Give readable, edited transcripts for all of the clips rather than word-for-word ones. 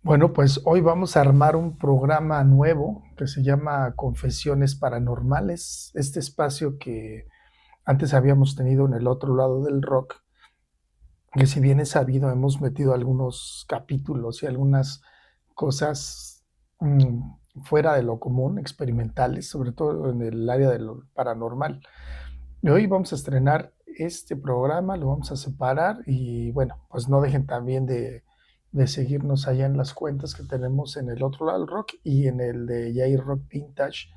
Bueno, pues hoy vamos a armar un programa nuevo que se llama Confesiones Paranormales. Este espacio que antes habíamos tenido en el otro lado del rock, que si bien es sabido, hemos metido algunos capítulos y algunas cosas fuera de lo común, experimentales, sobre todo en el área de lo paranormal. Y hoy vamos a estrenar este programa, lo vamos a separar y bueno, pues no dejen también de seguirnos allá en las cuentas que tenemos en el otro lado del rock y en el de Jair Rock Vintage,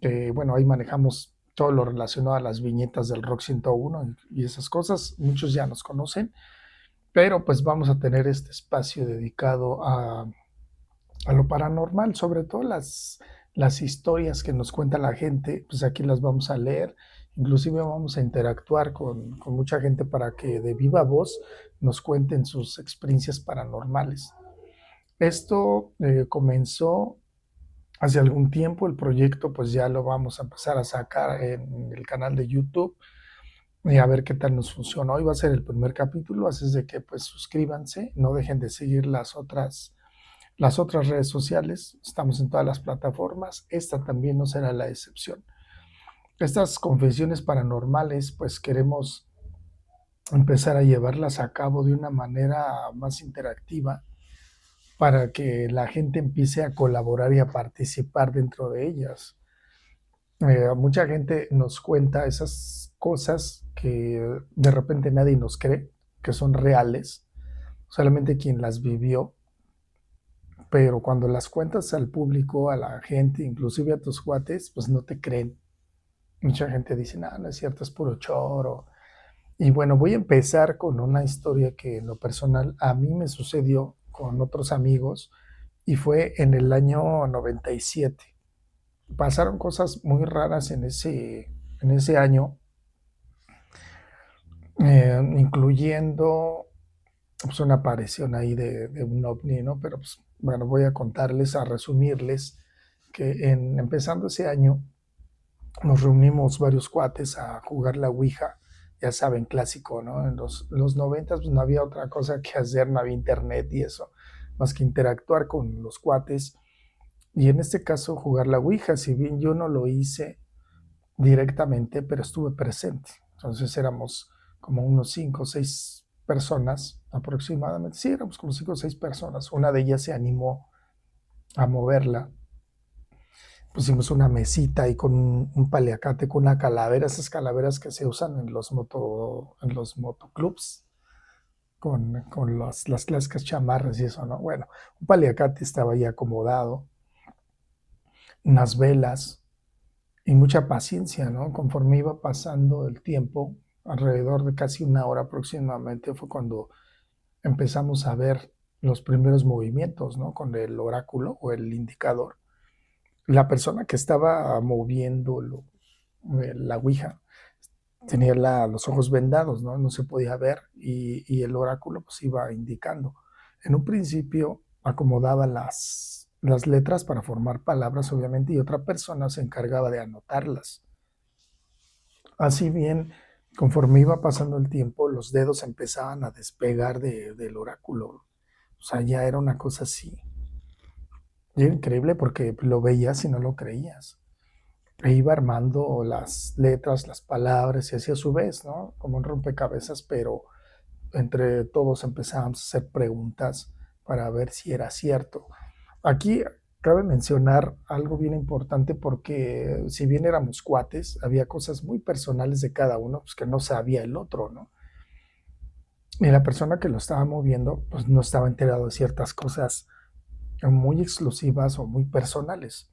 que bueno, ahí manejamos todo lo relacionado a las viñetas del Rock 101 y esas cosas, muchos ya nos conocen, pero pues vamos a tener este espacio dedicado a lo paranormal, sobre todo las historias que nos cuenta la gente, pues aquí las vamos a leer, inclusive vamos a interactuar con mucha gente para que de viva voz nos cuenten sus experiencias paranormales. Esto comenzó hace algún tiempo, el proyecto pues ya lo vamos a empezar a sacar en el canal de YouTube y a ver qué tal nos funciona. Hoy va a ser el primer capítulo, así es de que pues suscríbanse, no dejen de seguir las otras redes sociales, estamos en todas las plataformas, esta también no será la excepción. Estas confesiones paranormales, pues queremos empezar a llevarlas a cabo de una manera más interactiva para que la gente empiece a colaborar y a participar dentro de ellas. Mucha gente nos cuenta esas cosas que de repente nadie nos cree, que son reales, solamente quien las vivió, pero cuando las cuentas al público, a la gente, inclusive a tus cuates, pues no te creen. Mucha gente dice, no, no es cierto, es puro choro. Y bueno, voy a empezar con una historia que en lo personal a mí me sucedió con otros amigos y fue en el año 97. Pasaron cosas muy raras en ese año, incluyendo pues, una aparición ahí de un ovni, ¿no? Pero pues, bueno, voy a contarles, a resumirles que empezando ese año nos reunimos varios cuates a jugar la Ouija, ya saben, clásico, ¿no? En los 90 pues, no había otra cosa que hacer, no había internet y eso, más que interactuar con los cuates. Y en este caso jugar la Ouija, si bien yo no lo hice directamente, pero estuve presente. Entonces éramos como unos 5 o 6 personas aproximadamente. Sí, éramos como 5 o 6 personas. Una de ellas se animó a moverla. Pusimos una mesita ahí con un paliacate, con una calavera, esas calaveras que se usan en los motoclubs, con las clásicas chamarras y eso, ¿no? Bueno, un paliacate estaba ahí acomodado, unas velas y mucha paciencia, ¿no? Conforme iba pasando el tiempo, alrededor de casi una hora aproximadamente, fue cuando empezamos a ver los primeros movimientos, ¿no? Con el oráculo o el indicador. La persona que estaba moviendo la ouija tenía los ojos vendados, ¿no? No se podía ver y el oráculo pues iba indicando. En un principio acomodaba las letras para formar palabras, obviamente, y otra persona se encargaba de anotarlas. Así bien, conforme iba pasando el tiempo, los dedos empezaban a despegar del oráculo. O sea, ya era una cosa así. Y era increíble porque lo veías y no lo creías. E iba armando las letras, las palabras y así a su vez, ¿no? Como un rompecabezas, pero entre todos empezábamos a hacer preguntas para ver si era cierto. Aquí cabe mencionar algo bien importante porque si bien éramos cuates, había cosas muy personales de cada uno pues, que no sabía el otro, ¿no? Y la persona que lo estaba moviendo pues no estaba enterado de ciertas cosas muy exclusivas o muy personales.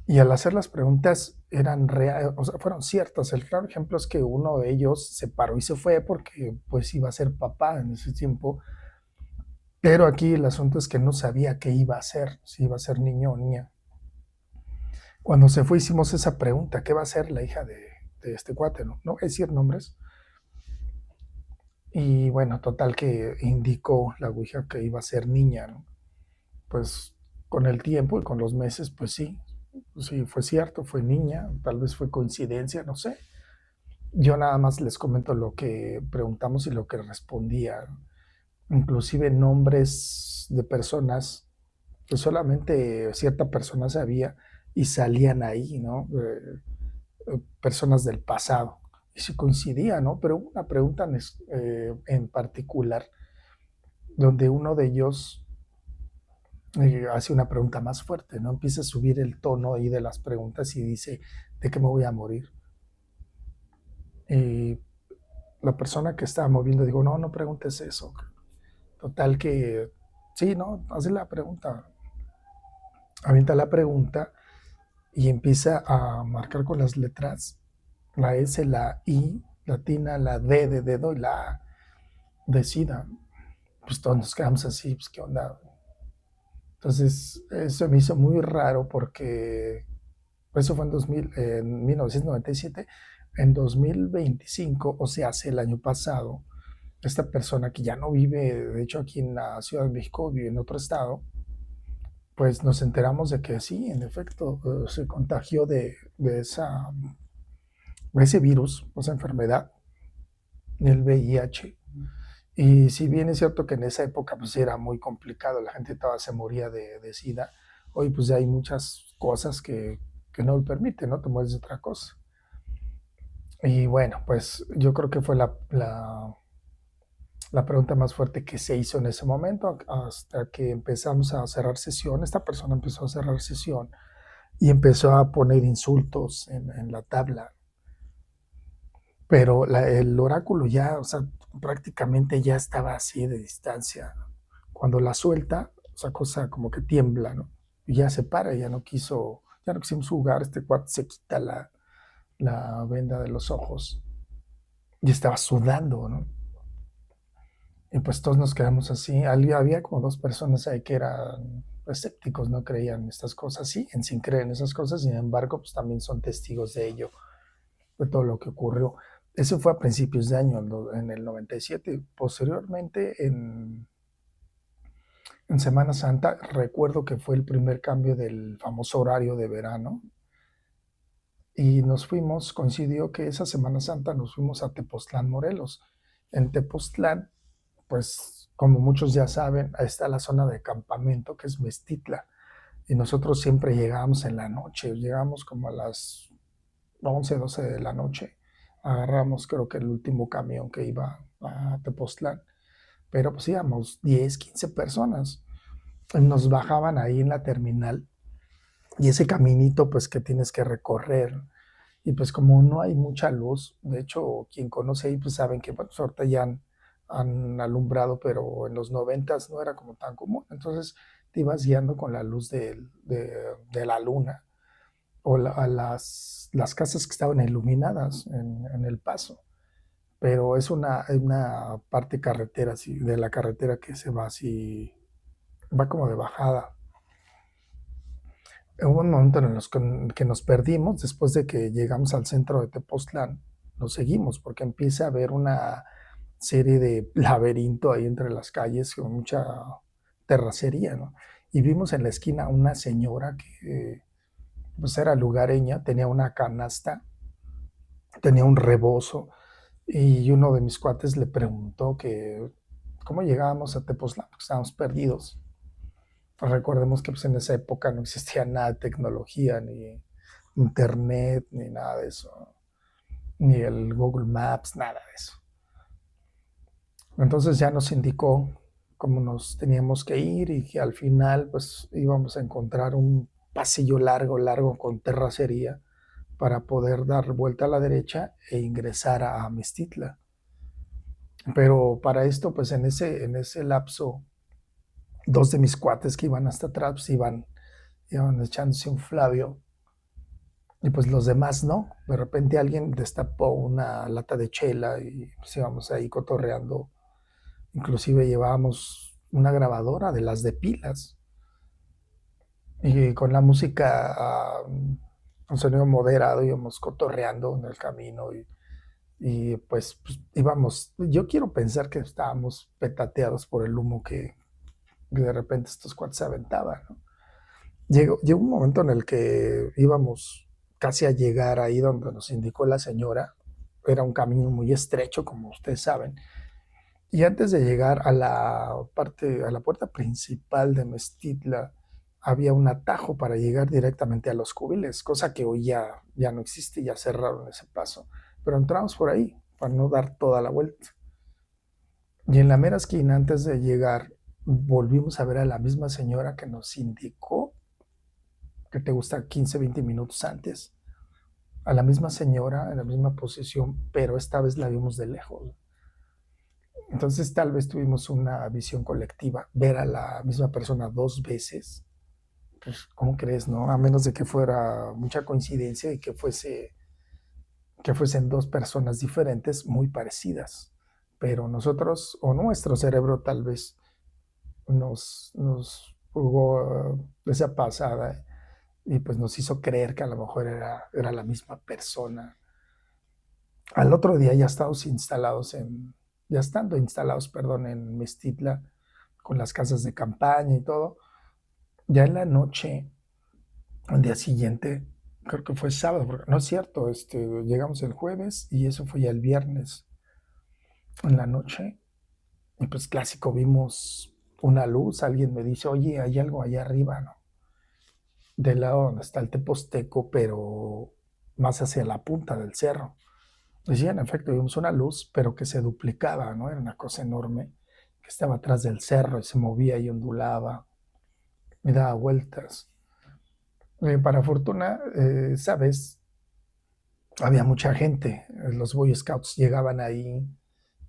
Y al hacer las preguntas eran reales, o sea, fueron ciertas. El claro ejemplo es que uno de ellos se paró y se fue porque pues iba a ser papá en ese tiempo. Pero aquí el asunto es que no sabía qué iba a hacer, si iba a ser niño o niña. Cuando se fue hicimos esa pregunta, ¿qué va a ser la hija de este cuate? No voy a decir nombres. Y bueno, total que indicó la ouija que iba a ser niña, ¿no? Pues con el tiempo y con los meses, sí, fue cierto, fue niña, tal vez fue coincidencia, no sé. Yo nada más les comento lo que preguntamos y lo que respondía. inclusive nombres de personas que solamente cierta persona sabía y salían ahí, ¿no? Personas del pasado. Y se coincidía, ¿no? Pero hubo una pregunta en particular donde uno de ellos hace una pregunta más fuerte, ¿no? Empieza a subir el tono ahí de las preguntas y dice, ¿de qué me voy a morir? Y la persona que estaba moviendo, digo, no, no preguntes eso. Total que, sí, no, hace la pregunta, avienta la pregunta y empieza a marcar con las letras la S, la I latina, la D de dedo y la A de SIDA. Pues todos nos quedamos así, pues qué onda. Entonces, eso me hizo muy raro porque eso fue en 1997. En 2025, o sea, hace el año pasado, esta persona que ya no vive, de hecho, aquí en la Ciudad de México, vive en otro estado, pues nos enteramos de que sí, en efecto, se contagió de ese virus, o esa enfermedad, el VIH. Y si bien es cierto que en esa época pues era muy complicado, la gente todavía se moría de SIDA, hoy pues ya hay muchas cosas que no lo permiten, ¿no? Te mueres de otra cosa. Y bueno, pues yo creo que fue la pregunta más fuerte que se hizo en ese momento, hasta que empezamos a cerrar sesión. Esta persona empezó a cerrar sesión y empezó a poner insultos en la tabla, pero el oráculo ya, o sea, prácticamente ya estaba así de distancia. Cuando la suelta, esa cosa como que tiembla, ¿no? Y ya se para, ya no quisimos jugar, este cuarto se quita la venda de los ojos y estaba sudando, ¿no? Y pues todos nos quedamos así. Había como dos personas ahí que eran escépticos, no creían estas cosas, sí, en sin creer en esas cosas, sin embargo, pues también son testigos de ello, de todo lo que ocurrió. Eso fue a principios de año, en el 97. Posteriormente, en Semana Santa, recuerdo que fue el primer cambio del famoso horario de verano y coincidió que esa Semana Santa nos fuimos a Tepoztlán, Morelos. En Tepoztlán, pues como muchos ya saben, ahí está la zona de campamento que es Mestitla y nosotros siempre llegábamos en la noche, llegamos como a las 11, 12 de la noche, agarramos creo que el último camión que iba a Tepoztlán, pero pues íbamos 10, 15 personas, nos bajaban ahí en la terminal y ese caminito pues que tienes que recorrer y pues como no hay mucha luz, de hecho quien conoce ahí pues saben que bueno, pues, ahorita ya han alumbrado, pero en los 90 no era como tan común, entonces te ibas guiando con la luz de la luna o a las casas que estaban iluminadas en el paso, pero es una parte carretera, así, de la carretera que se va así, va como de bajada. Hubo un momento en los que nos perdimos después de que llegamos al centro de Tepoztlán. Nos seguimos porque empieza a haber una serie de laberinto ahí entre las calles con mucha terracería, ¿no? Y vimos en la esquina una señora que pues era lugareña, tenía una canasta, tenía un rebozo y uno de mis cuates le preguntó que cómo llegábamos a Tepoztlán, porque estábamos perdidos. Pues recordemos que pues, en esa época no existía nada de tecnología, ni internet, ni nada de eso, ni el Google Maps, nada de eso. Entonces ya nos indicó cómo nos teníamos que ir y que al final pues íbamos a encontrar un pasillo largo, largo con terracería para poder dar vuelta a la derecha e ingresar a Mestitla. Pero para esto, pues en ese lapso, dos de mis cuates que iban hasta atrás pues, iban echándose un Flavio y pues los demás no. De repente alguien destapó una lata de chela y pues íbamos ahí cotorreando. Inclusive llevábamos una grabadora de las de pilas y con la música un sonido moderado íbamos cotorreando en el camino y pues íbamos, yo quiero pensar que estábamos petateados por el humo que de repente estos cuates se aventaban, ¿no? Llegó un momento en el que íbamos casi a llegar ahí donde nos indicó la señora. Era un camino muy estrecho, como ustedes saben, Y antes de llegar a la puerta principal de Mestitla, había un atajo para llegar directamente a los cubiles, cosa que hoy ya no existe, ya cerraron ese paso. Pero entramos por ahí para no dar toda la vuelta. Y en la mera esquina, antes de llegar, volvimos a ver a la misma señora que nos indicó que te gusta 15, 20 minutos antes. A la misma señora, en la misma posición, pero esta vez la vimos de lejos. Entonces tal vez tuvimos una visión colectiva, ver a la misma persona dos veces, pues ¿cómo crees, no? A menos de que fuera mucha coincidencia y que fuesen dos personas diferentes muy parecidas. Pero nosotros, o nuestro cerebro tal vez nos jugó esa pasada y pues nos hizo creer que a lo mejor era la misma persona. Al otro día ya estando instalados, perdón, en Mestitla, con las casas de campaña y todo, ya en la noche, al día siguiente, creo que fue sábado, no es cierto, llegamos el jueves y eso fue ya el viernes en la noche, y pues clásico, vimos una luz, alguien me dice, oye, hay algo allá arriba, ¿no? Del lado donde está el Teposteco, pero más hacia la punta del cerro. Y sí, en efecto, vimos una luz, pero que se duplicaba, ¿no? Era una cosa enorme, que estaba atrás del cerro y se movía y ondulaba y daba vueltas. Para fortuna, sabes, había mucha gente. Los Boy Scouts llegaban ahí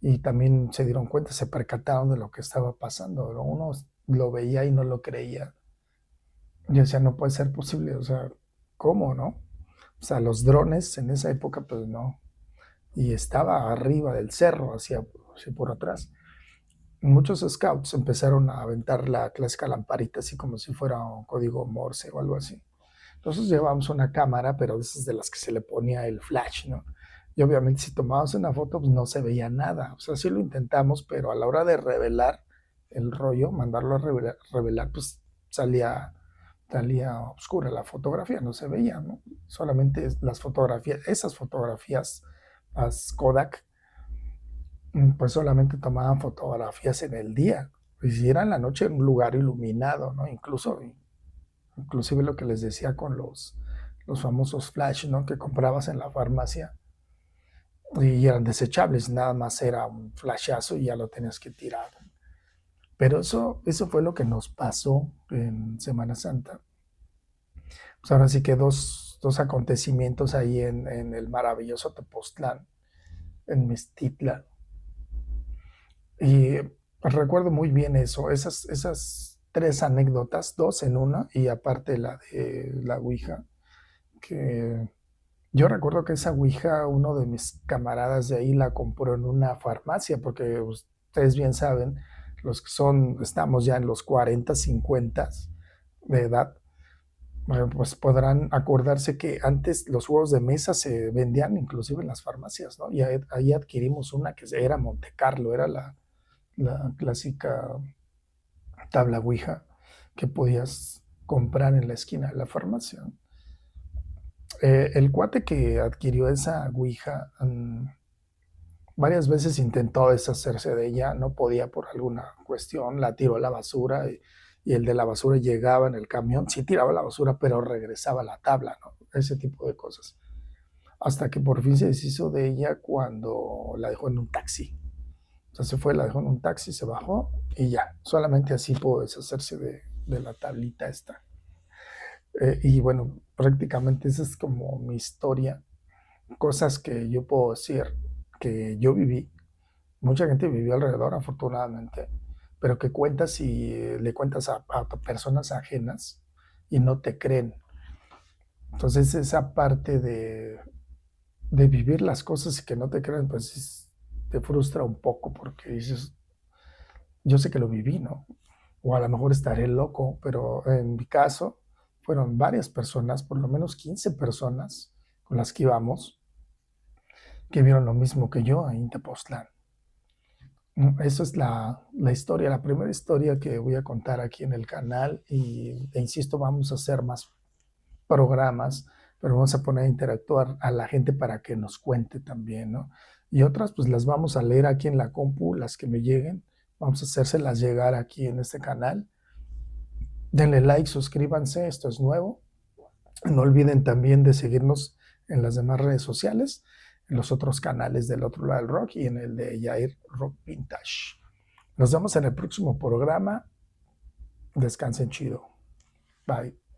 y también se dieron cuenta, se percataron de lo que estaba pasando. Uno lo veía y no lo creía. Yo decía, no puede ser posible, o sea, ¿cómo, no? O sea, los drones en esa época, pues no. Y estaba arriba del cerro, hacia por atrás. Muchos scouts empezaron a aventar la clásica lamparita, así como si fuera un código Morse o algo así. Nosotros llevábamos una cámara, pero de esas de las que se le ponía el flash, ¿no? Y obviamente si tomabas una foto, pues no se veía nada. O sea, sí lo intentamos, pero a la hora de revelar el rollo, mandarlo a revelar, pues salía, salía oscura la fotografía, no se veía, ¿no? Solamente las fotografías, esas fotografías, las Kodak, pues solamente tomaban fotografías en el día. Y si era en la noche en un lugar iluminado, ¿no? Inclusive lo que les decía con los famosos flash, ¿no? Que comprabas en la farmacia y eran desechables, nada más era un flashazo y ya lo tenías que tirar. Pero eso fue lo que nos pasó en Semana Santa. Pues ahora sí que dos acontecimientos ahí en el maravilloso Tepoztlán, en Mestitla. Y recuerdo muy bien eso, esas tres anécdotas, dos en una, y aparte la de la Ouija, que yo recuerdo que esa Ouija, uno de mis camaradas de ahí la compró en una farmacia, porque ustedes bien saben, los que estamos ya en los 40, 50 de edad, pues podrán acordarse que antes los juegos de mesa se vendían inclusive en las farmacias, ¿no? Y ahí adquirimos una que era Monte Carlo, era la clásica tabla Ouija que podías comprar en la esquina de la farmacia. El cuate que adquirió esa Ouija varias veces intentó deshacerse de ella, no podía por alguna cuestión, la tiró a la basura y el de la basura llegaba en el camión, sí tiraba la basura, pero regresaba a la tabla, ¿no? Ese tipo de cosas. Hasta que por fin se deshizo de ella cuando la dejó en un taxi. O sea, se fue, la dejó en un taxi, se bajó y ya. Solamente así pudo deshacerse de la tablita esta. Y bueno, prácticamente esa es como mi historia. Cosas que yo puedo decir que yo viví. Mucha gente vivió alrededor, afortunadamente, pero que cuentas y le cuentas a personas ajenas y no te creen. Entonces esa parte de vivir las cosas y que no te creen, pues te frustra un poco porque dices, yo sé que lo viví, ¿no? O a lo mejor estaré loco, pero en mi caso fueron varias personas, por lo menos 15 personas con las que íbamos, que vieron lo mismo que yo ahí en Tepoztlán. Esa es la historia, la primera historia que voy a contar aquí en el canal e insisto, vamos a hacer más programas, pero vamos a poner a interactuar a la gente para que nos cuente también, ¿no? y otras pues las vamos a leer aquí en la compu, las que me lleguen. Vamos a hacérselas llegar aquí en este canal. Denle like, suscríbanse, esto es nuevo. No olviden también de seguirnos en las demás redes sociales, en los otros canales del otro lado del rock y en el de Yair Rock Vintage. Nos vemos en el próximo programa. Descansen chido. Bye.